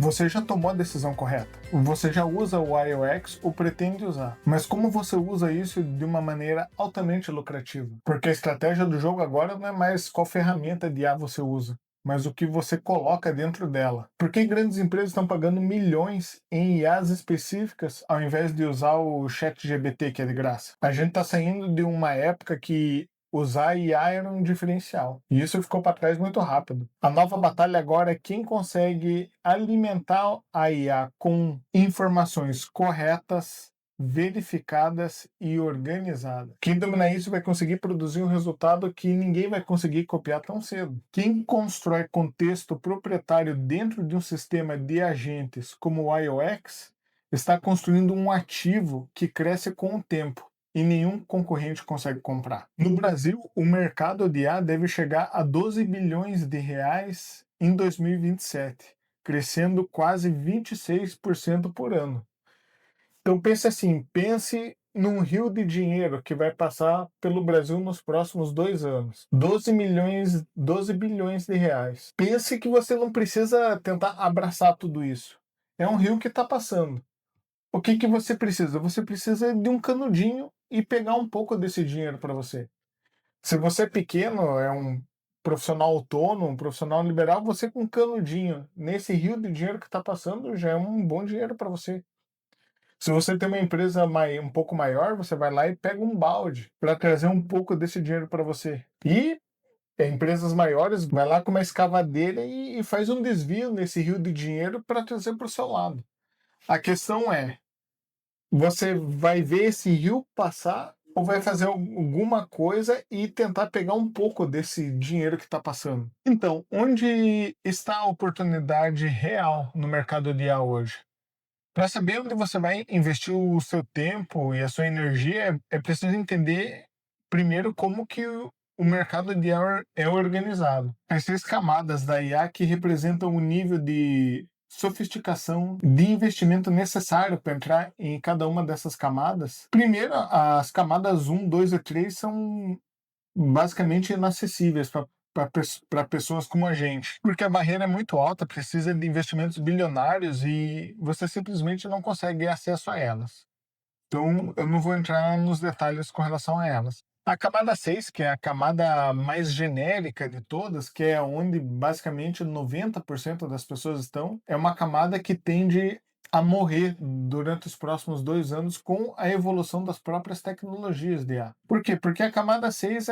Você já tomou a decisão correta. Você já usa o IOX ou pretende usar. Mas como você usa isso de uma maneira altamente lucrativa? Porque a estratégia do jogo agora não é mais qual ferramenta de IA você usa, mas o que você coloca dentro dela. Por que grandes empresas estão pagando milhões em IAs específicas ao invés de usar o ChatGPT, que é de graça? A gente está saindo de uma época que usar IA era um diferencial. E isso ficou para trás muito rápido. A nova batalha agora é quem consegue alimentar a IA com informações corretas, verificadas e organizadas. Quem dominar isso vai conseguir produzir um resultado que ninguém vai conseguir copiar tão cedo. Quem constrói contexto proprietário dentro de um sistema de agentes como o IOX está construindo um ativo que cresce com o tempo e nenhum concorrente consegue comprar. No Brasil, o mercado de IA deve chegar a 12 bilhões de reais em 2027, crescendo quase 26% por ano. Então pense num rio de dinheiro que vai passar pelo Brasil nos próximos 2 anos. 12 bilhões de reais. Pense que você não precisa tentar abraçar tudo isso. É um rio que está passando. O que você precisa? Você precisa de um canudinho e pegar um pouco desse dinheiro para você. Se você é pequeno, é um profissional autônomo, um profissional liberal, você com um canudinho nesse rio de dinheiro que está passando já é um bom dinheiro para você. Se você tem uma empresa um pouco maior, você vai lá e pega um balde para trazer um pouco desse dinheiro para você. E empresas maiores vai lá com uma escavadeira e faz um desvio nesse rio de dinheiro para trazer para o seu lado. A questão é, você vai ver esse rio passar ou vai fazer alguma coisa e tentar pegar um pouco desse dinheiro que está passando? Então, onde está a oportunidade real no mercado de IA hoje? Para saber onde você vai investir o seu tempo e a sua energia, é preciso entender primeiro como que o mercado de IA é organizado. As 6 camadas da IA que representam o nível de sofisticação de investimento necessário para entrar em cada uma dessas camadas. Primeiro, as camadas 1, 2 e 3 são basicamente inacessíveis para pessoas como a gente, porque a barreira é muito alta, precisa de investimentos bilionários e você simplesmente não consegue acesso a elas. Então, eu não vou entrar nos detalhes com relação a elas. A camada 6, que é a camada mais genérica de todas, que é onde basicamente 90% das pessoas estão, é uma camada que tende a morrer durante os próximos 2 anos com a evolução das próprias tecnologias de IA. Por quê? Porque a camada 6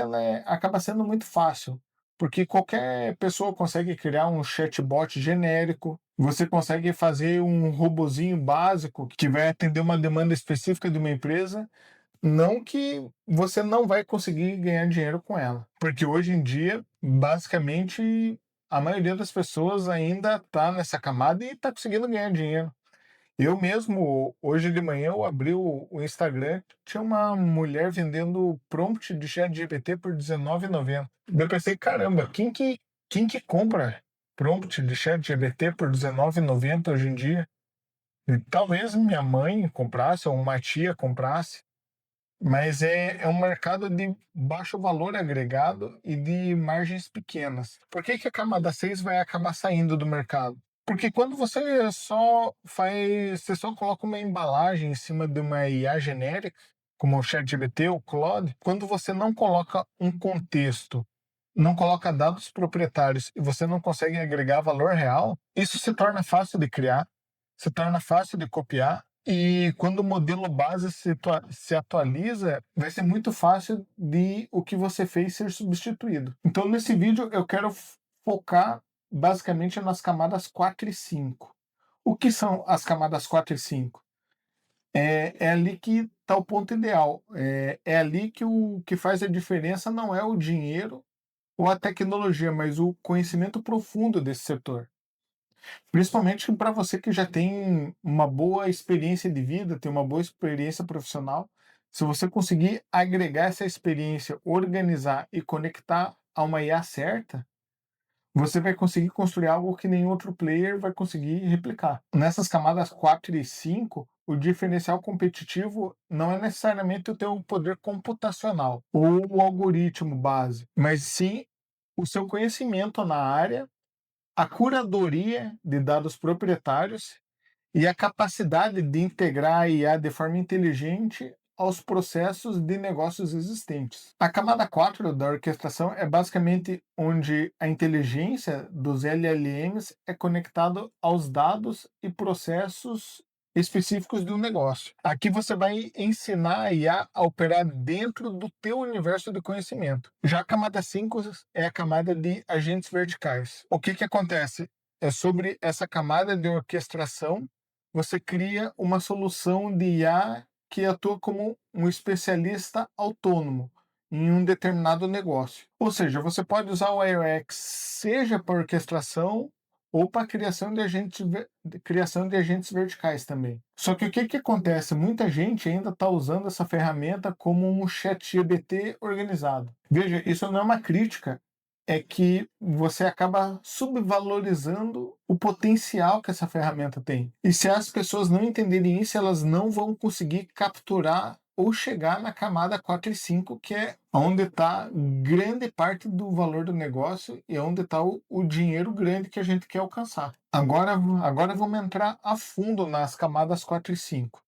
acaba sendo muito fácil, porque qualquer pessoa consegue criar um chatbot genérico, você consegue fazer um robozinho básico que vai atender uma demanda específica de uma empresa, não que você não vai conseguir ganhar dinheiro com ela, porque hoje em dia, basicamente, a maioria das pessoas ainda está nessa camada e está conseguindo ganhar dinheiro. Eu mesmo, hoje de manhã, eu abri o Instagram, tinha uma mulher vendendo prompt de ChatGPT por R$19,90. Eu pensei, caramba, quem que compra prompt de ChatGPT por R$19,90 hoje em dia? E talvez minha mãe comprasse ou uma tia comprasse, mas é um mercado de baixo valor agregado e de margens pequenas. Por que a camada 6 vai acabar saindo do mercado? Porque quando você só coloca uma embalagem em cima de uma IA genérica, como o ChatGPT ou o Claude, quando você não coloca um contexto, não coloca dados proprietários e você não consegue agregar valor real, isso se torna fácil de criar, se torna fácil de copiar, e quando o modelo base se atualiza, vai ser muito fácil de o que você fez ser substituído. Então, nesse vídeo, eu quero focar basicamente nas camadas 4 e 5. O que são as camadas 4 e 5? É ali que está o ponto ideal. É ali que o que faz a diferença não é o dinheiro ou a tecnologia, mas o conhecimento profundo desse setor. Principalmente para você que já tem uma boa experiência de vida, tem uma boa experiência profissional, se você conseguir agregar essa experiência, organizar e conectar a uma IA certa, você vai conseguir construir algo que nenhum outro player vai conseguir replicar. Nessas camadas 4 e 5, o diferencial competitivo não é necessariamente o teu poder computacional ou o algoritmo base, mas sim o seu conhecimento na área a curadoria de dados proprietários e a capacidade de integrar a IA de forma inteligente aos processos de negócios existentes. A camada 4 da orquestração é basicamente onde a inteligência dos LLMs é conectada aos dados e processos específicos do negócio. Aqui você vai ensinar a IA a operar dentro do teu universo de conhecimento. Já a camada 5 é a camada de agentes verticais. O que acontece? É sobre essa camada de orquestração, você cria uma solução de IA que atua como um especialista autônomo em um determinado negócio. Ou seja, você pode usar o IOX seja para orquestração ou para criação de agentes verticais também. Só que o que acontece? Muita gente ainda está usando essa ferramenta como um chat GPT organizado. Veja, isso não é uma crítica, é que você acaba subvalorizando o potencial que essa ferramenta tem. E se as pessoas não entenderem isso, elas não vão conseguir capturar ou chegar na camada 4 e 5, que é onde está grande parte do valor do negócio e onde está o dinheiro grande que a gente quer alcançar. Agora vamos entrar a fundo nas camadas 4 e 5.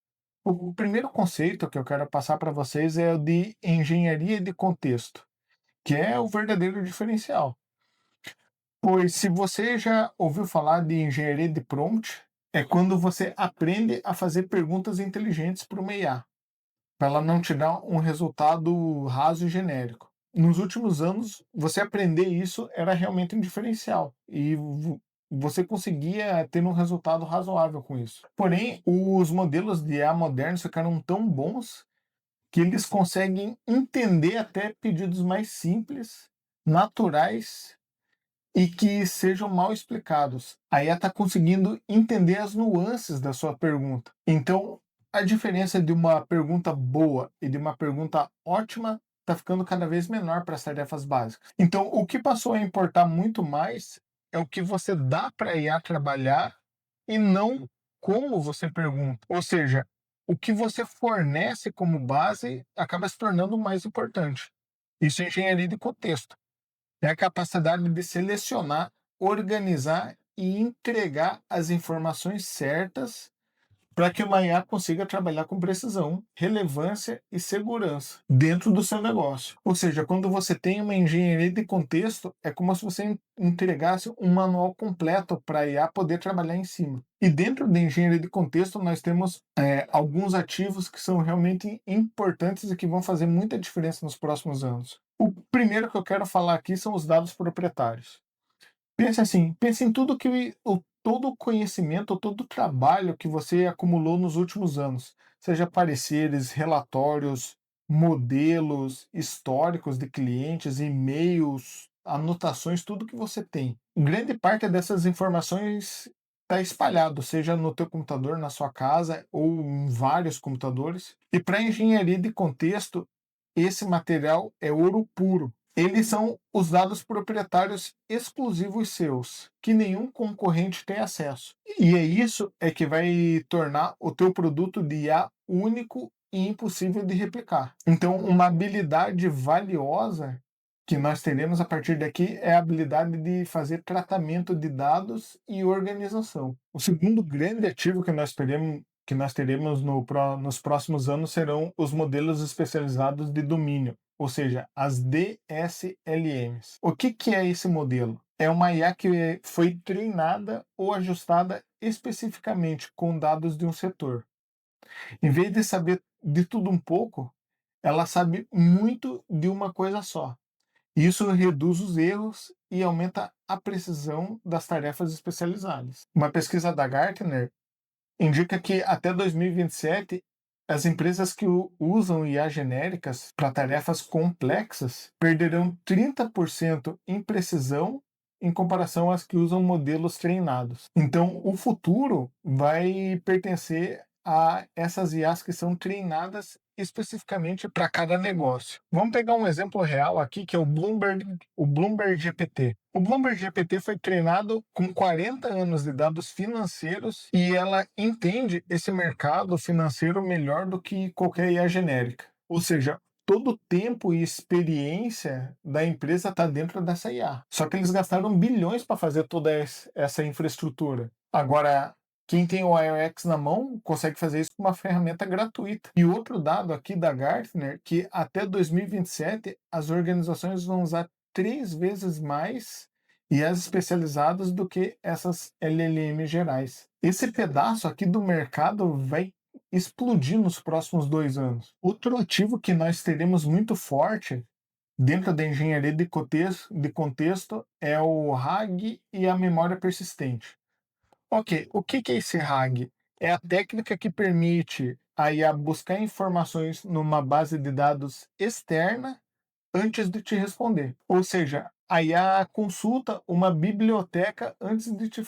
O primeiro conceito que eu quero passar para vocês é o de engenharia de contexto, que é o verdadeiro diferencial. Pois se você já ouviu falar de engenharia de prompt, é quando você aprende a fazer perguntas inteligentes para uma IA, para ela não te dar um resultado raso e genérico. Nos últimos anos, você aprender isso era realmente um diferencial e você conseguia ter um resultado razoável com isso. Porém, os modelos de IA modernos ficaram tão bons que eles conseguem entender até pedidos mais simples, naturais e que sejam mal explicados. A IA está conseguindo entender as nuances da sua pergunta. Então, a diferença de uma pergunta boa e de uma pergunta ótima está ficando cada vez menor para as tarefas básicas. Então, o que passou a importar muito mais é o que você dá para a IA trabalhar e não como você pergunta. Ou seja, o que você fornece como base acaba se tornando o mais importante. Isso é engenharia de contexto. É a capacidade de selecionar, organizar e entregar as informações certas para que uma IA consiga trabalhar com precisão, relevância e segurança dentro do seu negócio. Ou seja, quando você tem uma engenharia de contexto, é como se você entregasse um manual completo para a IA poder trabalhar em cima. E dentro da engenharia de contexto, nós temos alguns ativos que são realmente importantes e que vão fazer muita diferença nos próximos anos. O primeiro que eu quero falar aqui são os dados proprietários. Pense assim, pense em todo o conhecimento, todo o trabalho que você acumulou nos últimos anos, seja pareceres, relatórios, modelos históricos de clientes, e-mails, anotações, tudo que você tem. Grande parte dessas informações está espalhado, seja no teu computador, na sua casa ou em vários computadores. E para engenharia de contexto, esse material é ouro puro. Eles são os dados proprietários exclusivos seus, que nenhum concorrente tem acesso. E é isso que vai tornar o teu produto de IA único e impossível de replicar. Então, uma habilidade valiosa que nós teremos a partir daqui é a habilidade de fazer tratamento de dados e organização. O segundo grande ativo que nós teremos nos próximos anos serão os modelos especializados de domínio, ou seja, as DSLMs. O que é esse modelo? É uma IA que foi treinada ou ajustada especificamente com dados de um setor. Em vez de saber de tudo um pouco, ela sabe muito de uma coisa só. Isso reduz os erros e aumenta a precisão das tarefas especializadas. Uma pesquisa da Gartner indica que até 2027, as empresas que usam IA genéricas para tarefas complexas perderão 30% em precisão em comparação às que usam modelos treinados. Então, o futuro vai pertencer a essas IAs que são treinadas especificamente para cada negócio. Vamos pegar um exemplo real aqui, que é o Bloomberg GPT. O Bloomberg GPT foi treinado com 40 anos de dados financeiros e ela entende esse mercado financeiro melhor do que qualquer IA genérica. Ou seja, todo o tempo e experiência da empresa está dentro dessa IA. Só que eles gastaram bilhões para fazer toda essa infraestrutura. Agora, quem tem o iOS na mão consegue fazer isso com uma ferramenta gratuita. E outro dado aqui da Gartner, que até 2027 as organizações vão usar 3 vezes mais IAs especializadas do que essas LLM gerais. Esse pedaço aqui do mercado vai explodir nos próximos 2 anos. Outro ativo que nós teremos muito forte dentro da engenharia de contexto é o RAG e a memória persistente. Ok, o que é esse RAG? É a técnica que permite a IA buscar informações numa base de dados externa antes de te responder. Ou seja, a IA consulta uma biblioteca antes de te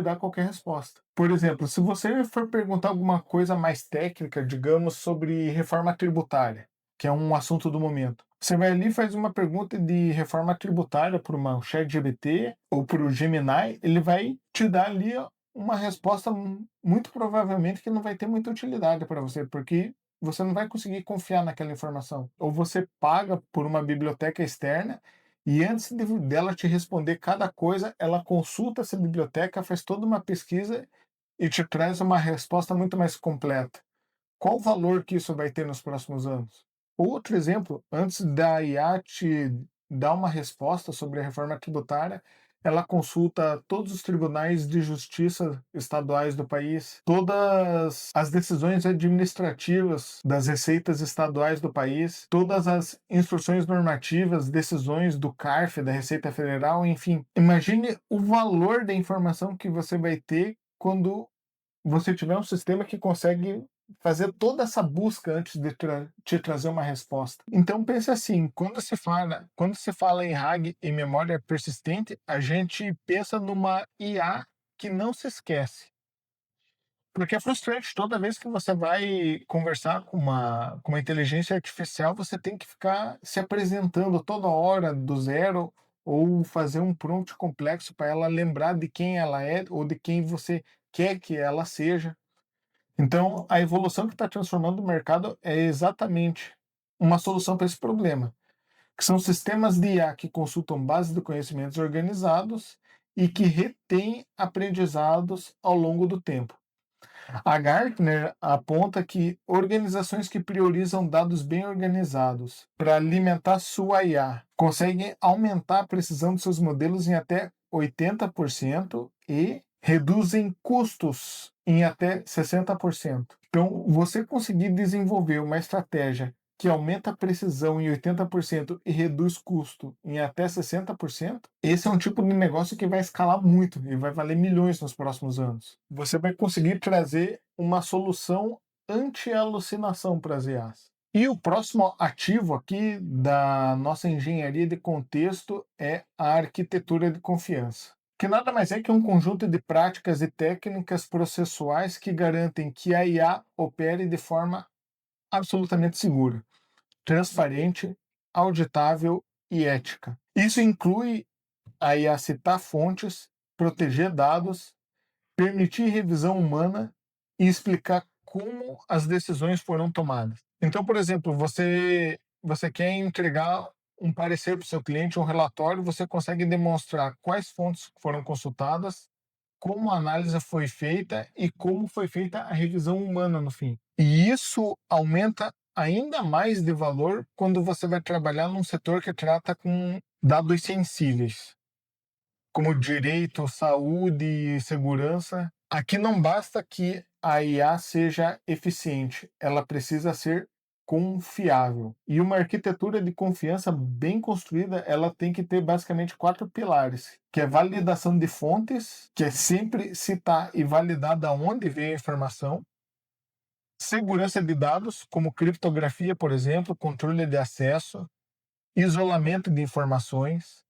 dar qualquer resposta. Por exemplo, se você for perguntar alguma coisa mais técnica, digamos, sobre reforma tributária, que é um assunto do momento, você vai ali e faz uma pergunta de reforma tributária para uma ChatGPT ou para o Gemini, ele vai te dar ali uma resposta muito provavelmente que não vai ter muita utilidade para você, porque você não vai conseguir confiar naquela informação. Ou você paga por uma biblioteca externa e antes dela te responder cada coisa, ela consulta essa biblioteca, faz toda uma pesquisa e te traz uma resposta muito mais completa. Qual o valor que isso vai ter nos próximos anos? Outro exemplo, antes da IA te dar uma resposta sobre a reforma tributária, ela consulta todos os tribunais de justiça estaduais do país, todas as decisões administrativas das receitas estaduais do país, todas as instruções normativas, decisões do CARF, da Receita Federal, enfim. Imagine o valor da informação que você vai ter quando você tiver um sistema que consegue fazer toda essa busca antes de te trazer uma resposta. Então pense assim, quando se fala em RAG e memória persistente, a gente pensa numa IA que não se esquece. Porque é frustrante, toda vez que você vai conversar com uma inteligência artificial, você tem que ficar se apresentando toda hora do zero ou fazer um prompt complexo para ela lembrar de quem ela é ou de quem você quer que ela seja. Então, a evolução que está transformando o mercado é exatamente uma solução para esse problema, que são sistemas de IA que consultam bases de conhecimentos organizados e que retêm aprendizados ao longo do tempo. A Gartner aponta que organizações que priorizam dados bem organizados para alimentar sua IA conseguem aumentar a precisão de seus modelos em até 80% e reduzem custos em até 60%. Então, você conseguir desenvolver uma estratégia que aumenta a precisão em 80% e reduz custo em até 60%, esse é um tipo de negócio que vai escalar muito e vai valer milhões nos próximos anos. Você vai conseguir trazer uma solução anti-alucinação para as IAs. E o próximo ativo aqui da nossa engenharia de contexto é a arquitetura de confiança, que nada mais é que um conjunto de práticas e técnicas processuais que garantem que a IA opere de forma absolutamente segura, transparente, auditável e ética. Isso inclui a IA citar fontes, proteger dados, permitir revisão humana e explicar como as decisões foram tomadas. Então, por exemplo, você quer entregar um parecer para o seu cliente, um relatório, você consegue demonstrar quais fontes foram consultadas, como a análise foi feita e como foi feita a revisão humana no fim. E isso aumenta ainda mais de valor quando você vai trabalhar num setor que trata com dados sensíveis, como direito, saúde e segurança. Aqui não basta que a IA seja eficiente, ela precisa ser confiável. E uma arquitetura de confiança bem construída, ela tem que ter basicamente 4 pilares, que é validação de fontes, que é sempre citar e validar da onde veio a informação, segurança de dados, como criptografia, por exemplo, controle de acesso, isolamento de informações,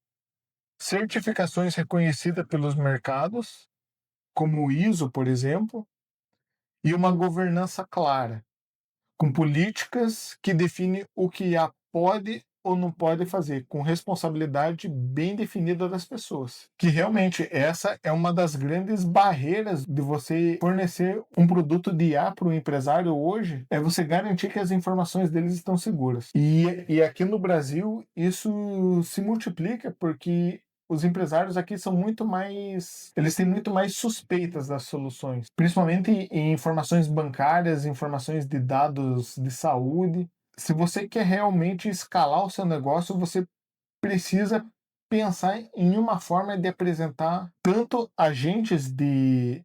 certificações reconhecidas pelos mercados, como o ISO, por exemplo, e uma governança clara, com políticas que definem o que a IA pode ou não pode fazer, com responsabilidade bem definida das pessoas. Que realmente essa é uma das grandes barreiras de você fornecer um produto de IA para o empresário hoje, é você garantir que as informações deles estão seguras. E aqui no Brasil isso se multiplica porque os empresários aqui são muito mais, eles têm muito mais suspeitas das soluções, principalmente em informações bancárias, informações de dados de saúde. Se você quer realmente escalar o seu negócio, você precisa pensar em uma forma de apresentar tanto agentes de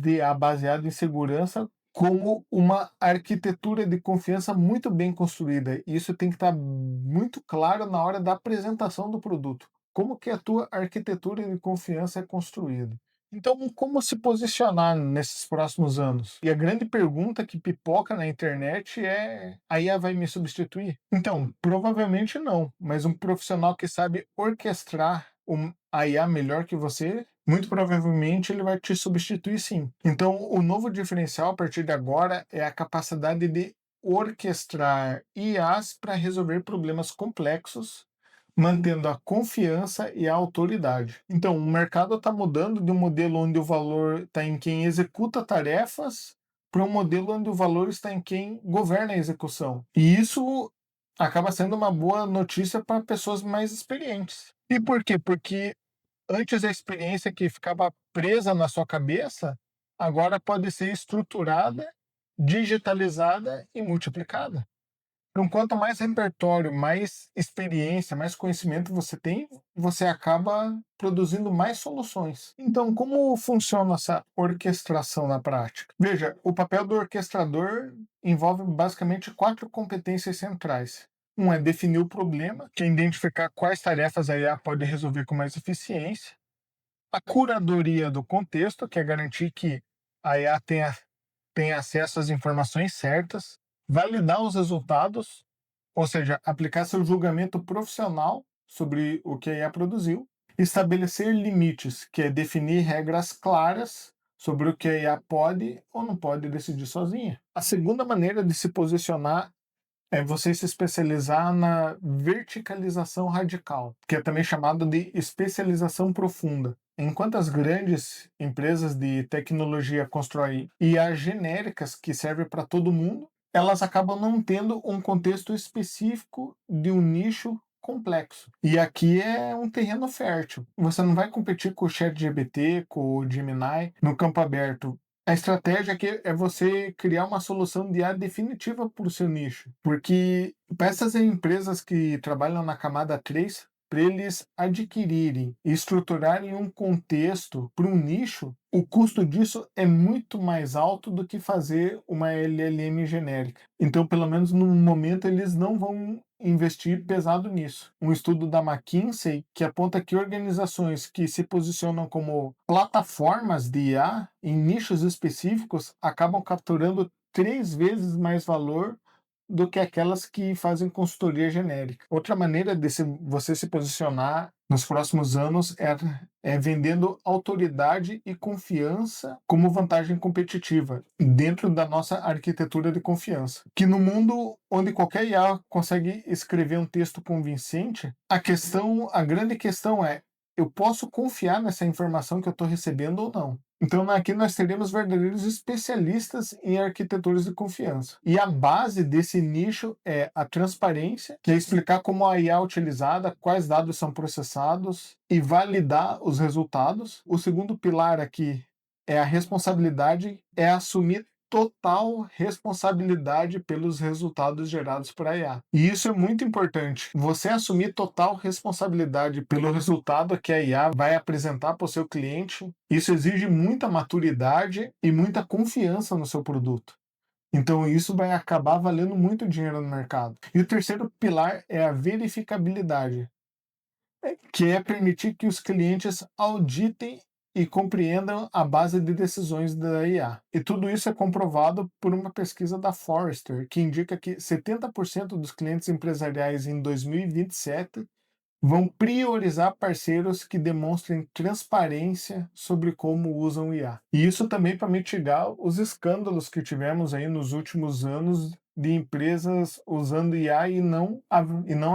IA baseado em segurança, como uma arquitetura de confiança muito bem construída. Isso tem que estar muito claro na hora da apresentação do produto. Como que a tua arquitetura de confiança é construída? Então, como se posicionar nesses próximos anos? E a grande pergunta que pipoca na internet é: a IA vai me substituir? Então, provavelmente não, mas um profissional que sabe orquestrar a IA melhor que você, muito provavelmente ele vai te substituir sim. Então, o novo diferencial a partir de agora é a capacidade de orquestrar IAs para resolver problemas complexos, mantendo a confiança e a autoridade. Então, o mercado está mudando de um modelo onde o valor está em quem executa tarefas para um modelo onde o valor está em quem governa a execução. E isso acaba sendo uma boa notícia para pessoas mais experientes. E por quê? Porque antes a experiência que ficava presa na sua cabeça, agora pode ser estruturada, digitalizada e multiplicada. Então, quanto mais repertório, mais experiência, mais conhecimento você tem, você acaba produzindo mais soluções. Então, como funciona essa orquestração na prática? Veja, o papel do orquestrador envolve basicamente 4 competências centrais. Um é definir o problema, que é identificar quais tarefas a IA pode resolver com mais eficiência. A curadoria do contexto, que é garantir que a IA tenha acesso às informações certas. Validar os resultados, ou seja, aplicar seu julgamento profissional sobre o que a IA produziu. Estabelecer limites, que é definir regras claras sobre o que a IA pode ou não pode decidir sozinha. A segunda maneira de se posicionar é você se especializar na verticalização radical, que é também chamado de especialização profunda. Enquanto as grandes empresas de tecnologia constroem IA genéricas que servem para todo mundo, elas acabam não tendo um contexto específico de um nicho complexo. E aqui é um terreno fértil. Você não vai competir com o ChatGPT, com o Gemini no campo aberto. A estratégia aqui é você criar uma solução de IA definitiva para o seu nicho, porque para essas empresas que trabalham na camada 3, para eles adquirirem e estruturarem um contexto para um nicho, o custo disso é muito mais alto do que fazer uma LLM genérica. Então, pelo menos no momento, eles não vão investir pesado nisso. Um estudo da McKinsey que aponta que organizações que se posicionam como plataformas de IA em nichos específicos acabam capturando 3 vezes mais valor do que aquelas que fazem consultoria genérica. Outra maneira de você se posicionar nos próximos anos é vendendo autoridade e confiança como vantagem competitiva dentro da nossa arquitetura de confiança. Que no mundo onde qualquer IA consegue escrever um texto convincente, a grande questão é: eu posso confiar nessa informação que eu estou recebendo ou não? Então, aqui nós teremos verdadeiros especialistas em arquiteturas de confiança. E a base desse nicho é a transparência, que é explicar como a IA é utilizada, quais dados são processados e validar os resultados. O segundo pilar aqui é a responsabilidade, é assumir total responsabilidade pelos resultados gerados por a IA. E isso é muito importante. Você assumir total responsabilidade pelo resultado que a IA vai apresentar para o seu cliente, isso exige muita maturidade e muita confiança no seu produto. Então isso vai acabar valendo muito dinheiro no mercado. E o terceiro pilar é a verificabilidade, que é permitir que os clientes auditem e compreendam a base de decisões da IA. E tudo isso é comprovado por uma pesquisa da Forrester, que indica que 70% dos clientes empresariais em 2027 vão priorizar parceiros que demonstrem transparência sobre como usam IA. E isso também para mitigar os escândalos que tivemos aí nos últimos anos de empresas usando IA e não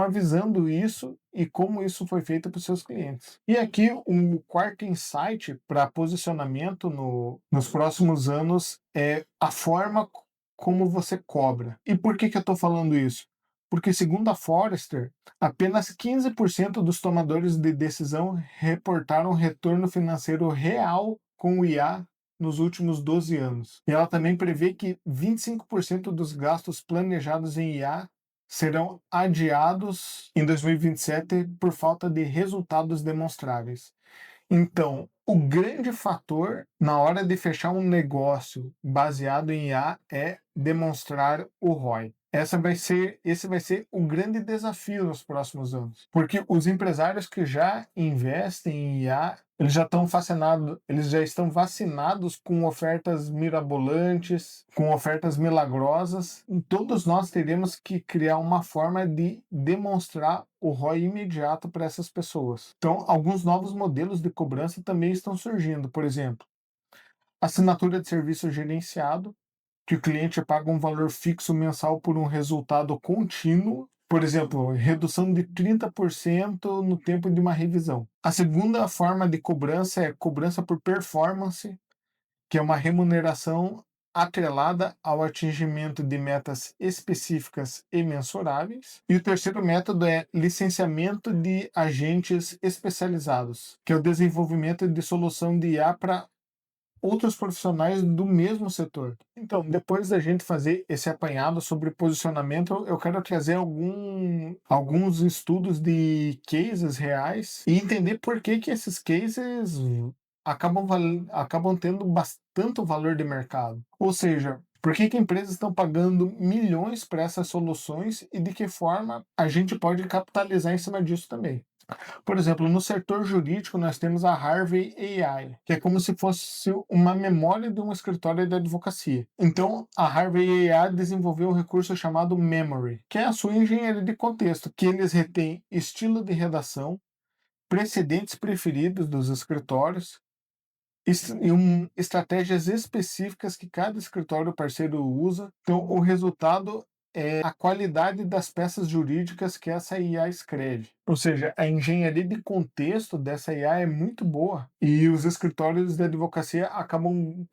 avisando isso e como isso foi feito para os seus clientes. E aqui um quarto insight para posicionamento nos próximos anos é a forma como você cobra. E por que eu estou falando isso? Porque, segundo a Forrester, apenas 15% dos tomadores de decisão reportaram retorno financeiro real com o IA nos últimos 12 anos. E ela também prevê que 25% dos gastos planejados em IA serão adiados em 2027 por falta de resultados demonstráveis. Então, o grande fator na hora de fechar um negócio baseado em IA é demonstrar o ROI. Esse vai ser o grande desafio nos próximos anos, porque os empresários que já investem em IA, eles já estão vacinados com ofertas mirabolantes, com ofertas milagrosas. E todos nós teremos que criar uma forma de demonstrar o ROI imediato para essas pessoas. Então, alguns novos modelos de cobrança também estão surgindo. Por exemplo, assinatura de serviço gerenciado, que o cliente paga um valor fixo mensal por um resultado contínuo. Por exemplo, redução de 30% no tempo de uma revisão. A segunda forma de cobrança é cobrança por performance, que é uma remuneração atrelada ao atingimento de metas específicas e mensuráveis. E o terceiro método é licenciamento de agentes especializados, que é o desenvolvimento de solução de IA para outros profissionais do mesmo setor. Então, depois da gente fazer esse apanhado sobre posicionamento, eu quero trazer alguns estudos de cases reais e entender por que esses cases acabam tendo bastante valor de mercado. Ou seja, por que empresas estão pagando milhões para essas soluções e de que forma a gente pode capitalizar em cima disso também. Por exemplo, no setor jurídico, nós temos a Harvey AI, que é como se fosse uma memória de um escritório de advocacia. Então, a Harvey AI desenvolveu um recurso chamado Memory, que é a sua engenharia de contexto, que eles retêm estilo de redação, precedentes preferidos dos escritórios, estratégias específicas que cada escritório parceiro usa. Então, o resultado é a qualidade das peças jurídicas que essa IA escreve. Ou seja, a engenharia de contexto dessa IA é muito boa e os escritórios de advocacia acabam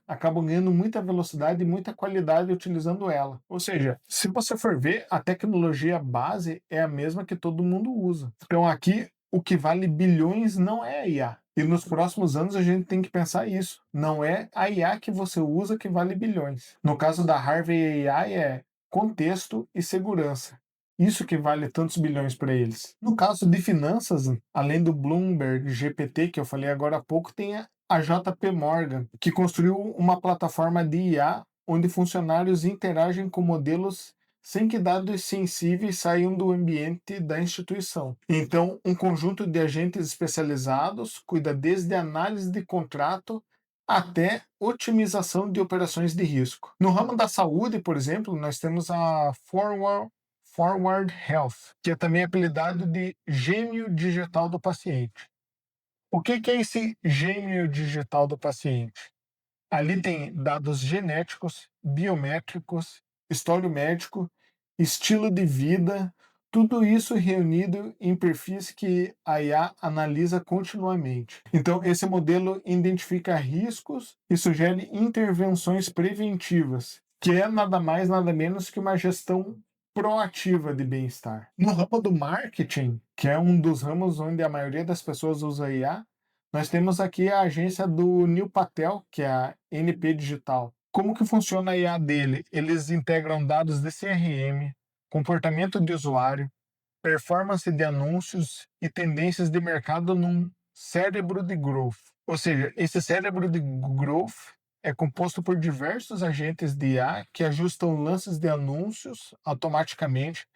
ganhando muita velocidade e muita qualidade utilizando ela. Ou seja, se você for ver, a tecnologia base é a mesma que todo mundo usa. Então aqui, o que vale bilhões não é a IA. E nos próximos anos a gente tem que pensar isso. Não é a IA que você usa que vale bilhões. No caso da Harvey AI é contexto e segurança. Isso que vale tantos bilhões para eles. No caso de finanças, além do Bloomberg GPT que eu falei agora há pouco, tem a JP Morgan, que construiu uma plataforma de IA onde funcionários interagem com modelos sem que dados sensíveis saiam do ambiente da instituição. Então, um conjunto de agentes especializados cuida desde análise de contrato até otimização de operações de risco. No ramo da saúde, por exemplo, nós temos a Forward Health, que é também apelidado de gêmeo digital do paciente. O que é esse gêmeo digital do paciente? Ali tem dados genéticos, biométricos, histórico médico, estilo de vida, tudo isso reunido em perfis que a IA analisa continuamente. Então, esse modelo identifica riscos e sugere intervenções preventivas, que é nada mais, nada menos que uma gestão proativa de bem-estar. No ramo do marketing, que é um dos ramos onde a maioria das pessoas usa IA, nós temos aqui a agência do Neil Patel, que é a NP Digital. Como que funciona a IA dele? Eles integram dados de CRM, comportamento de usuário, performance de anúncios e tendências de mercado num cérebro de growth. Ou seja, esse cérebro de growth é composto por diversos agentes de IA que ajustam lances de anúncios automaticamente,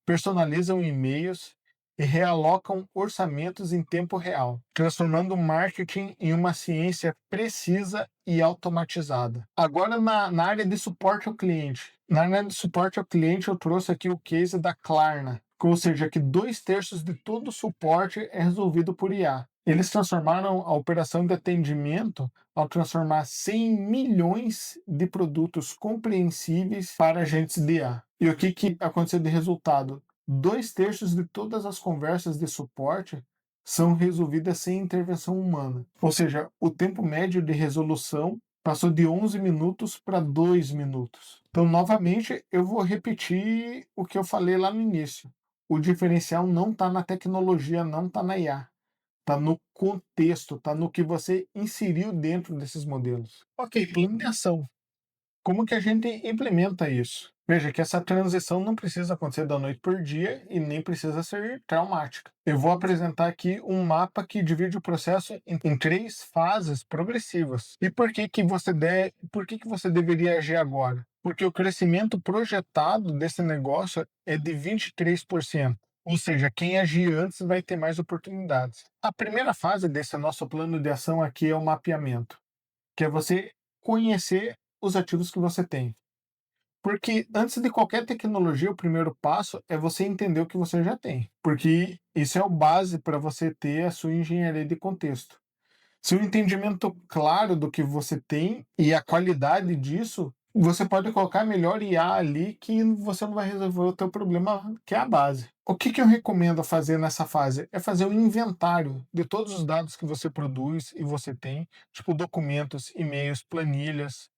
personalizam e-mails e realocam orçamentos em tempo real, transformando o marketing em uma ciência precisa e automatizada. Agora, na área de suporte ao cliente. Na área de suporte ao cliente, eu trouxe aqui o case da Klarna, ou seja, que 2/3 de todo o suporte é resolvido por IA. Eles transformaram a operação de atendimento ao transformar 100 milhões de produtos compreensíveis para agentes de IA. E o que aconteceu de resultado? 2/3 de todas as conversas de suporte são resolvidas sem intervenção humana. Ou seja, o tempo médio de resolução passou de 11 minutos para 2 minutos. Então, novamente, eu vou repetir o que eu falei lá no início. O diferencial não está na tecnologia, não está na IA. Está no contexto, está no que você inseriu dentro desses modelos. Ok, plano de ação. Como que a gente implementa isso? Veja que essa transição não precisa acontecer da noite por dia e nem precisa ser traumática. Eu vou apresentar aqui um mapa que divide o processo em 3 fases progressivas. E por que você deveria agir agora? Porque o crescimento projetado desse negócio é de 23%. Ou seja, quem agir antes vai ter mais oportunidades. A primeira fase desse nosso plano de ação aqui é o mapeamento, que é você conhecer os ativos que você tem. Porque antes de qualquer tecnologia, o primeiro passo é você entender o que você já tem. Porque isso é o base para você ter a sua engenharia de contexto. Se o entendimento claro do que você tem e a qualidade disso, você pode colocar melhor IA ali que você não vai resolver o teu problema, que é a base. O que eu recomendo fazer nessa fase? É fazer um inventário de todos os dados que você produz e você tem, tipo documentos, e-mails, planilhas,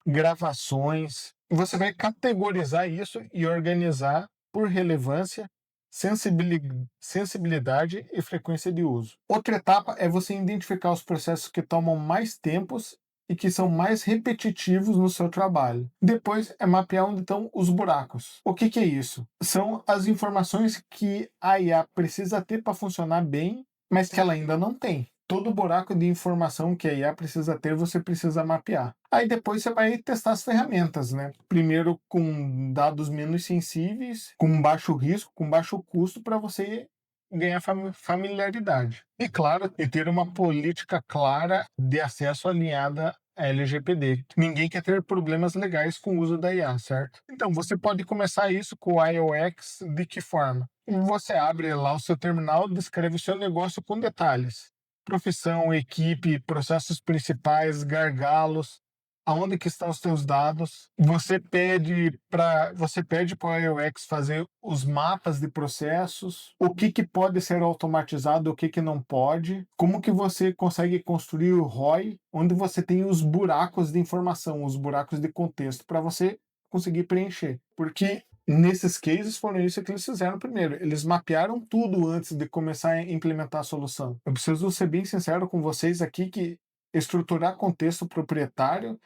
gravações. Você vai categorizar isso e organizar por relevância, sensibilidade e frequência de uso. Outra etapa é você identificar os processos que tomam mais tempos e que são mais repetitivos no seu trabalho. Depois é mapear onde estão os buracos. O que é isso? São as informações que a IA precisa ter para funcionar bem, mas que ela ainda não tem. Todo buraco de informação que a IA precisa ter, você precisa mapear. Aí depois você vai testar as ferramentas, né? Primeiro com dados menos sensíveis, com baixo risco, com baixo custo, para você ganhar familiaridade. E claro, e ter uma política clara de acesso alinhada à LGPD. Ninguém quer ter problemas legais com o uso da IA, certo? Então você pode começar isso com o IOX de que forma? Você abre lá o seu terminal, descreve o seu negócio com detalhes: profissão, equipe, processos principais, gargalos, aonde que estão os teus dados. Você pede para o IOX fazer os mapas de processos, o que pode ser automatizado, o que não pode, como que você consegue construir o ROI, onde você tem os buracos de informação, os buracos de contexto para você conseguir preencher. Porque nesses cases foram isso que eles fizeram primeiro. Eles mapearam tudo antes de começar a implementar a solução. Eu preciso ser bem sincero com vocês aqui que estruturar contexto proprietário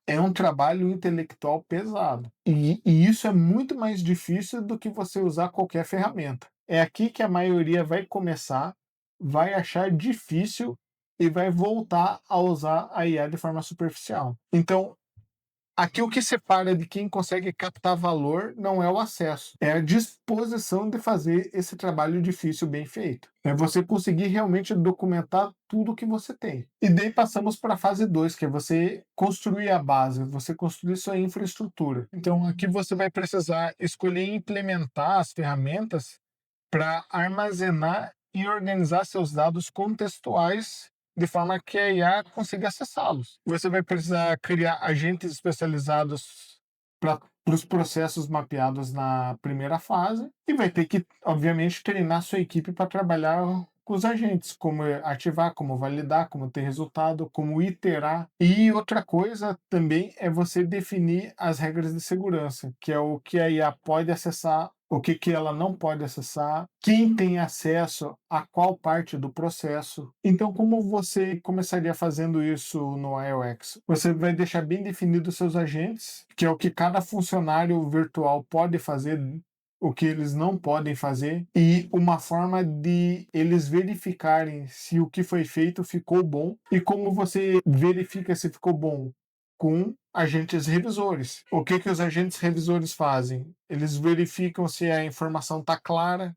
é um trabalho intelectual pesado. E isso é muito mais difícil do que você usar qualquer ferramenta. É aqui que a maioria vai começar, vai achar difícil e vai voltar a usar a IA de forma superficial. Então, aqui o que separa de quem consegue captar valor não é o acesso, é a disposição de fazer esse trabalho difícil bem feito. É você conseguir realmente documentar tudo que você tem. E daí passamos para a fase 2, que é você construir a base, você construir sua infraestrutura. Então aqui você vai precisar escolher e implementar as ferramentas para armazenar e organizar seus dados contextuais de forma que a IA consiga acessá-los. Você vai precisar criar agentes especializados para os processos mapeados na primeira fase e vai ter que, obviamente, treinar sua equipe para trabalhar com os agentes, como ativar, como validar, como ter resultado, como iterar. E outra coisa também é você definir as regras de segurança, que é o que a IA pode acessar, o que ela não pode acessar, quem tem acesso a qual parte do processo. Então, como você começaria fazendo isso no IOX? Você vai deixar bem definido os seus agentes, que é o que cada funcionário virtual pode fazer, o que eles não podem fazer, e uma forma de eles verificarem se o que foi feito ficou bom. E como você verifica se ficou bom? Com agentes revisores. O que os agentes revisores fazem? Eles verificam se a informação está clara,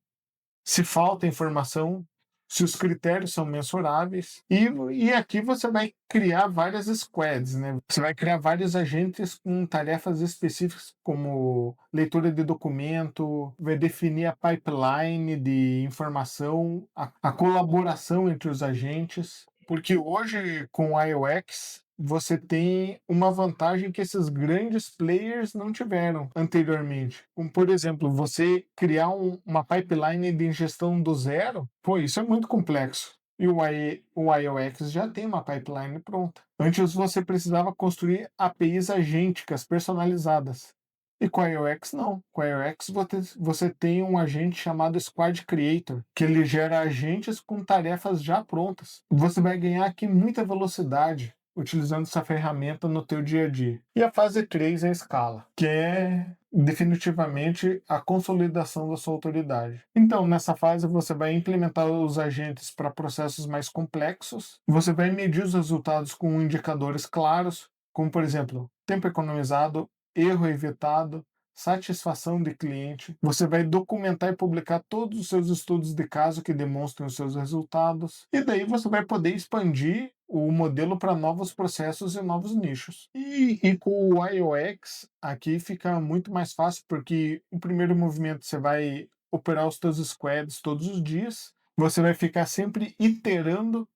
se falta informação, se os critérios são mensuráveis. E aqui você vai criar várias squads, né? Você vai criar vários agentes com tarefas específicas, como leitura de documento, vai definir a pipeline de informação, a colaboração entre os agentes. Porque hoje, com o IOX, você tem uma vantagem que esses grandes players não tiveram anteriormente. Como, por exemplo, você criar uma pipeline de ingestão do zero, pô, isso é muito complexo. E o IOX já tem uma pipeline pronta. Antes você precisava construir APIs agênticas personalizadas. E com a IOX não. Com a IOX você tem um agente chamado Squad Creator, que ele gera agentes com tarefas já prontas. Você vai ganhar aqui muita velocidade utilizando essa ferramenta no teu dia a dia. E a fase 3 é a escala, que é definitivamente a consolidação da sua autoridade. Então, nessa fase, você vai implementar os agentes para processos mais complexos, você vai medir os resultados com indicadores claros, como, por exemplo, tempo economizado, erro evitado, satisfação de cliente. Você vai documentar e publicar todos os seus estudos de caso que demonstram os seus resultados. E daí você vai poder expandir o modelo para novos processos e novos nichos. E com o IOX, aqui fica muito mais fácil, porque o primeiro movimento você vai operar os seus squads todos os dias, você vai ficar sempre iterando,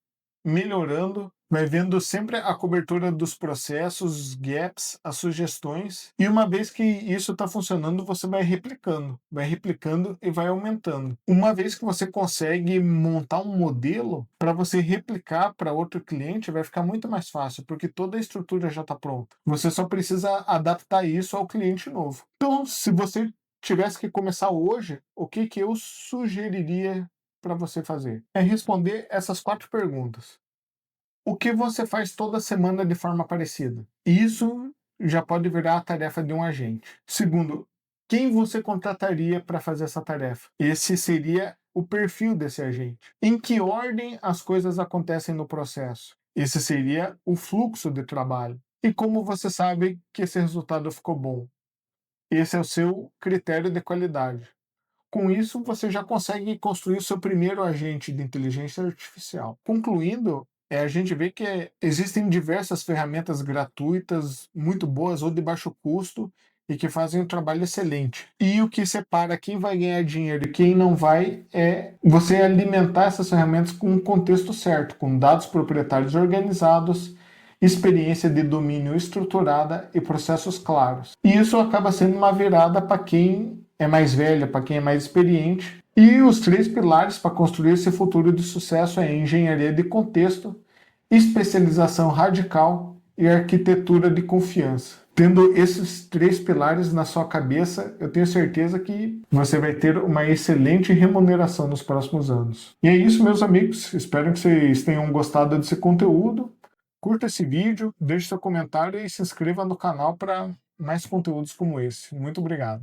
melhorando, vai vendo sempre a cobertura dos processos, os gaps, as sugestões, e uma vez que isso está funcionando, você vai replicando e vai aumentando. Uma vez que você consegue montar um modelo para você replicar para outro cliente, vai ficar muito mais fácil, porque toda a estrutura já está pronta. Você só precisa adaptar isso ao cliente novo. Então, se você tivesse que começar hoje, o que eu sugeriria para você fazer? É responder essas 4 perguntas. O que você faz toda semana de forma parecida? Isso já pode virar a tarefa de um agente. Segundo, quem você contrataria para fazer essa tarefa? Esse seria o perfil desse agente. Em que ordem as coisas acontecem no processo? Esse seria o fluxo de trabalho. E como você sabe que esse resultado ficou bom? Esse é o seu critério de qualidade. Com isso, você já consegue construir o seu primeiro agente de inteligência artificial. Concluindo, a gente vê que existem diversas ferramentas gratuitas, muito boas ou de baixo custo, e que fazem um trabalho excelente. E o que separa quem vai ganhar dinheiro e quem não vai é você alimentar essas ferramentas com um contexto certo, com dados proprietários organizados, experiência de domínio estruturada e processos claros. E isso acaba sendo uma virada para quem é mais velha, para quem é mais experiente. E os 3 pilares para construir esse futuro de sucesso é engenharia de contexto, especialização radical e arquitetura de confiança. Tendo esses 3 pilares na sua cabeça, eu tenho certeza que você vai ter uma excelente remuneração nos próximos anos. E é isso, meus amigos. Espero que vocês tenham gostado desse conteúdo. Curta esse vídeo, deixe seu comentário e se inscreva no canal para mais conteúdos como esse. Muito obrigado.